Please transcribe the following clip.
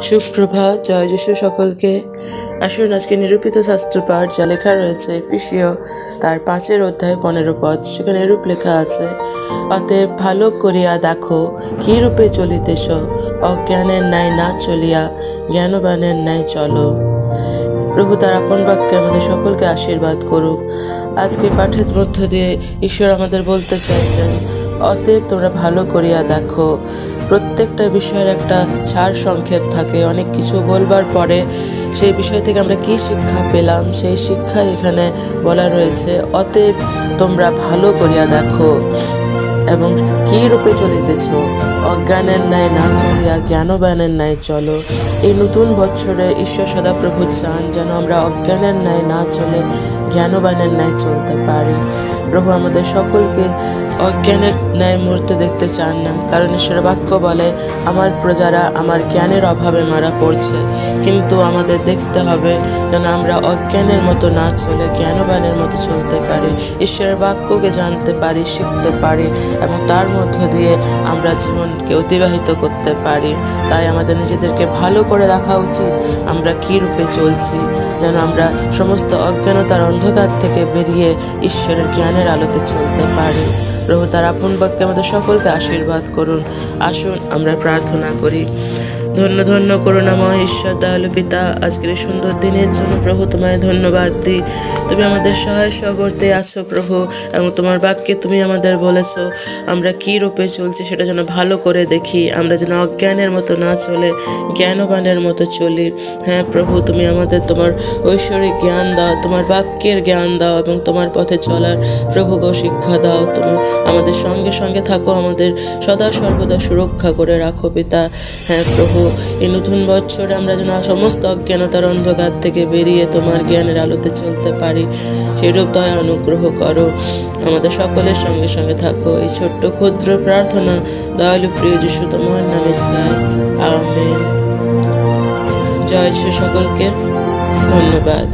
সুপ্রভাত, জয় যিশু সকলকে। আসুন আজকে নিরূপিত শাস্ত্র পাঠ, যা লেখা রয়েছে এফেসীয় তার 5 অধ্যায় 15 পদ। সেখানে এরূপ লেখা আছে, অতএব ভালো করিয়া দেখো কি রূপে চলিতেছ, অজ্ঞানের ন্যায় না চলিয়া জ্ঞানবানের ন্যায় চলো। প্রভু তার আপন বাক্যে আমাদের সকলকে আশীর্বাদ করুক। আজকে পাঠের মধ্য দিয়ে ঈশ্বর আমাদের বলতে চাইছেন, অতএব তোমরা ভালো করিয়া দেখো। প্রত্যেকটা বিষয়ের একটা সার সংক্ষেপ থাকে। অনেক কিছু বলবার পরে সেই বিষয় থেকে আমরা কি শিক্ষা পেলাম, সেই শিক্ষা এখানে বলা রয়েছে, অতএব তোমরা ভালো করিয়া দেখো এবং কি রূপে চলিতেছ, অজ্ঞানের ন্যায় না চলিয়া জ্ঞানবানের ন্যায় চলো। এই নতুন বছরে ঈশ্বর সদাপ্রভু চান যেন আমরা অজ্ঞানের ন্যায় না চলে জ্ঞানবানের ন্যায় চলতে পারি। প্রভু আমাদের সকলকে অজ্ঞানের ন্যায় মূর্তি দেখতে চান না, কারণ ঈশ্বরের বাক্য বলে, আমার প্রজারা আমার জ্ঞানের অভাবে মারা পড়ছে। কিন্তু আমাদের দেখতে হবে যেন আমরা অজ্ঞানের মতো না চলে জ্ঞানবানের মতো চলতে পারি, ঈশ্বরের বাক্যকে জানতে পারি, শিখতে পারি এবং তার মধ্য দিয়ে আমরা জীবনকে অতিবাহিত করতে পারি। তাই আমাদের নিজেদেরকে ভালো করে দেখা উচিত, আমরা কী রূপে চলছি, যেন আমরা সমস্ত অজ্ঞানতার অন্ধকার থেকে বেরিয়ে ঈশ্বরের জ্ঞানের আলোতে চলতে পারি। প্রভু তার আপন বাক্যে আমাদের সকলকে আশীর্বাদ করুন। আসুন আমরা প্রার্থনা করি। ধন্য ধন্য করুণাময় ঈশ্বর, দয়ালু পিতা, আজকের এই সুন্দর দিনের জন্য প্রভু তোমায় ধন্যবাদ দিই। তুমি আমাদের সহায় সবর্তে আছো প্রভু, এবং তোমার বাক্যে তুমি আমাদের বলেছো আমরা কী রূপে চলছি সেটা যেন ভালো করে দেখি, আমরা যেন অজ্ঞানের মতো না চলে জ্ঞানবানের মতো চলি। হ্যাঁ প্রভু, তুমি আমাদের তোমার ঐশ্বরিক জ্ঞান দাও, তোমার বাক্যের জ্ঞান দাও এবং তোমার পথে চলার প্রভু গো শিক্ষা দাও। তুমি আমাদের সঙ্গে সঙ্গে থাকো, আমাদের সদা সর্বদা সুরক্ষা করে রাখো পিতা। হ্যাঁ প্রভু, এই নতুন বছরে আমরা যেন সমস্ত অজ্ঞানতার অন্ধকার থেকে বেরিয়ে তোমার জ্ঞানের আলোতে চলতে পারি, সেরূপ দয়া অনুগ্রহ করো। আমাদের সকলের সঙ্গে সঙ্গে থাকো। এই ছোট্ট ক্ষুদ্র প্রার্থনা দয়ালু প্রিয় যিশু তোমার নামে চাই, আমেন। জয় যিশু সকলকে, ধন্যবাদ।